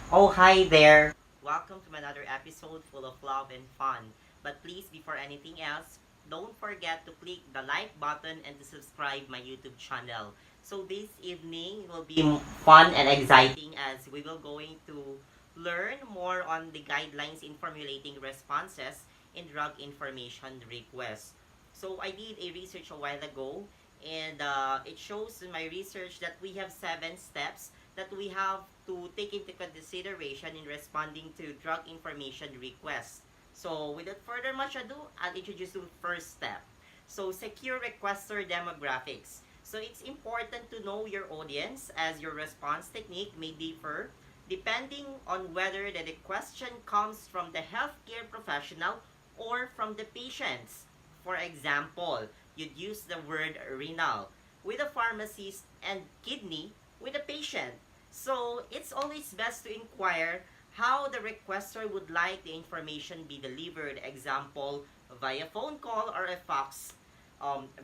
Oh, hi there. Welcome to another episode full of love and fun. But please, before anything else, don't forget to click the like button and to subscribe my YouTube channel. So this evening will be fun and exciting as we will going to learn more on the guidelines in formulating responses in drug information requests. So I did a research a while ago and it shows in my research that we have 7 steps that we have to take into consideration in responding to drug information requests. So without further much ado, I'll introduce the first step. So secure requester demographics. So it's important to know your audience as your response technique may differ depending on whether the question comes from the healthcare professional or from the patients. For example, you'd use the word renal with a pharmacist and kidney with a patient. So it's always best to inquire how the requester would like the information be delivered. Example, via phone call or a fax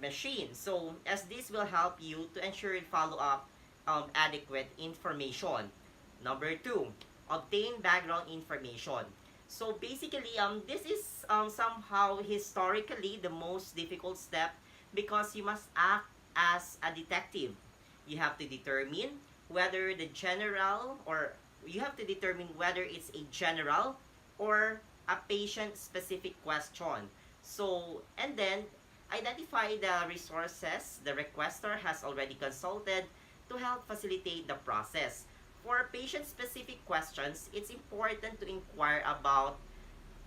machine. So as this will help you to ensure follow up adequate information. Number two, obtain background information. So basically, this is somehow historically the most difficult step because you must act as a detective. You have to determine whether the general or you have to determine whether it's a general or a patient specific question. So, and then identify the resources the requester has already consulted to help facilitate the process. For patient specific questions, it's important to inquire about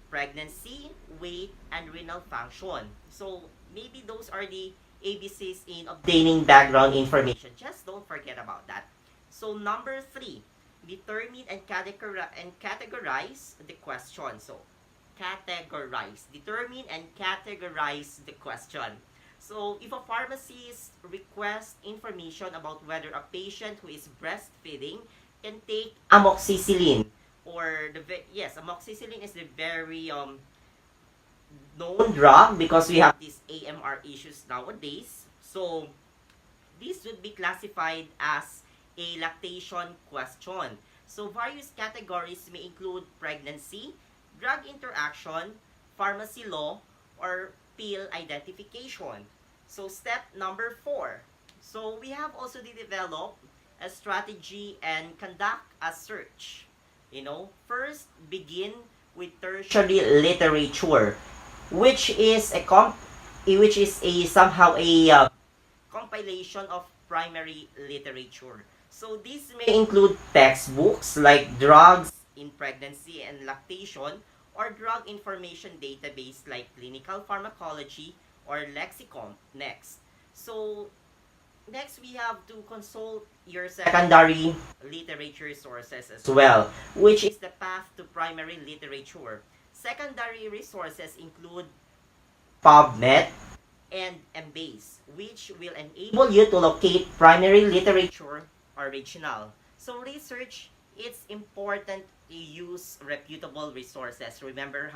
pregnancy, weight, and renal function. So maybe those are the ABCs in obtaining background information. Just don't forget about that. So number three, determine and categorize the question. So categorize, determine and categorize the question. So if a pharmacist requests information about whether a patient who is breastfeeding can take amoxicillin or yes, amoxicillin is the very known drug because we have these AMR issues nowadays. So this would be classified as a lactation question. So various categories may include pregnancy, drug interaction, pharmacy law, or pill identification. So step number four. So we have also developed a strategy and conduct a search. First begin with tertiary literature, which is a somehow a compilation of primary literature. So these may include textbooks like Drugs in Pregnancy and Lactation or Drug Information Database like Clinical Pharmacology or Lexicon next. So next we have to consult your secondary literature sources as well, which is the path to primary literature. Secondary resources include PubMed, and Embase, which will enable you to locate primary literature original. So research, it's important to use reputable resources. Remember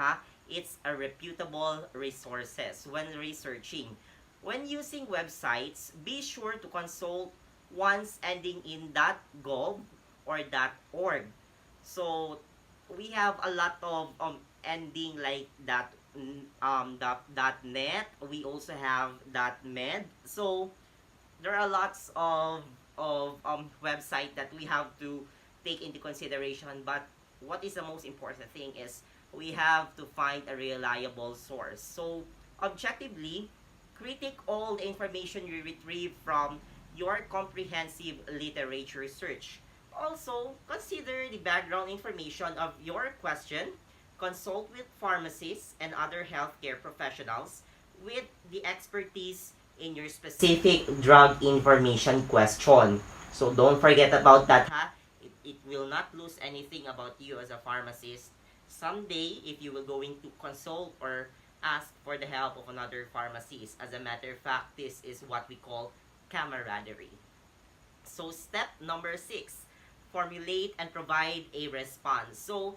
it's a reputable resources when researching. When using websites, be sure to consult ones ending in .gov or .org. So we have a lot of ending like .net. We also have .med. So there are lots of website that we have to take into consideration. But what is the most important thing is we have to find a reliable source. So objectively, critique all the information you retrieve from your comprehensive literature search. Also, consider the background information of your question. Consult with pharmacists and other healthcare professionals with the expertise in your specific drug information question. So don't forget about that, it will not lose anything about you as a pharmacist. Someday, if you will going to consult or ask for the help of another pharmacist. As a matter of fact, this is what we call camaraderie. So step number 6, formulate and provide a response. So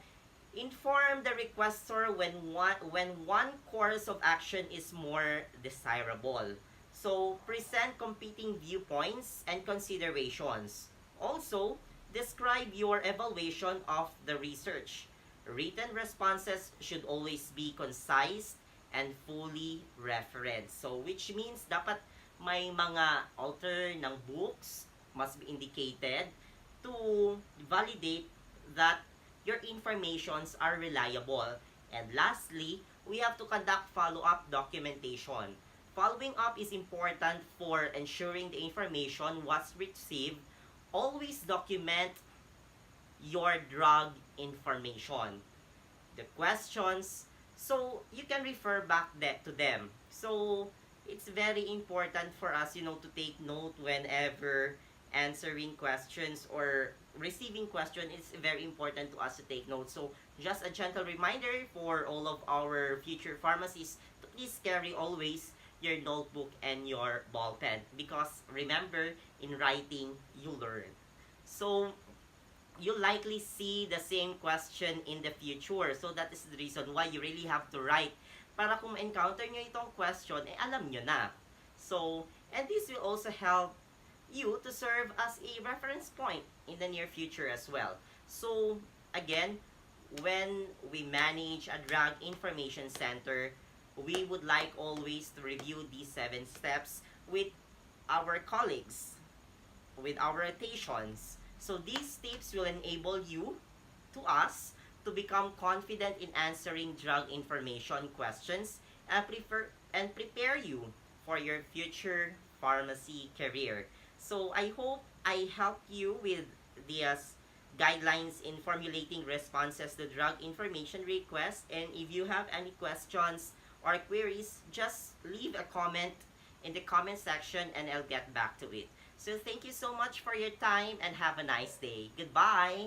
inform the requester when one course of action is more desirable. So present competing viewpoints and considerations. Also, Describe your evaluation of the research. Written responses should always be concise and fully referenced. So, which means dapat may mga author ng books must be indicated to validate that your informations are reliable. And lastly, we have to conduct follow-up documentation. Following up is important for ensuring the information was received. Always document your drug information, the questions, so you can refer back to them. So it's very important for us, to take note whenever answering questions or receiving question. It's very important to us to take note. So just a gentle reminder for all of our future pharmacists to please carry always your notebook and your ball pen, because remember, in writing you learn. So you likely see the same question in the future. So that is the reason why you really have to write, para kung encounter nyo itong question, alam nyo na. So, and this will also help you to serve as a reference point in the near future as well. So, again, when we manage a drug information center, we would like always to review these 7 steps with our colleagues, with our rotations. So these tips will enable you, to us, to become confident in answering drug information questions and prepare you for your future pharmacy career. So I hope I helped you with these guidelines in formulating responses to drug information requests. And if you have any questions or queries, just leave a comment in the comment section and I'll get back to it. So thank you so much for your time and have a nice day. Goodbye!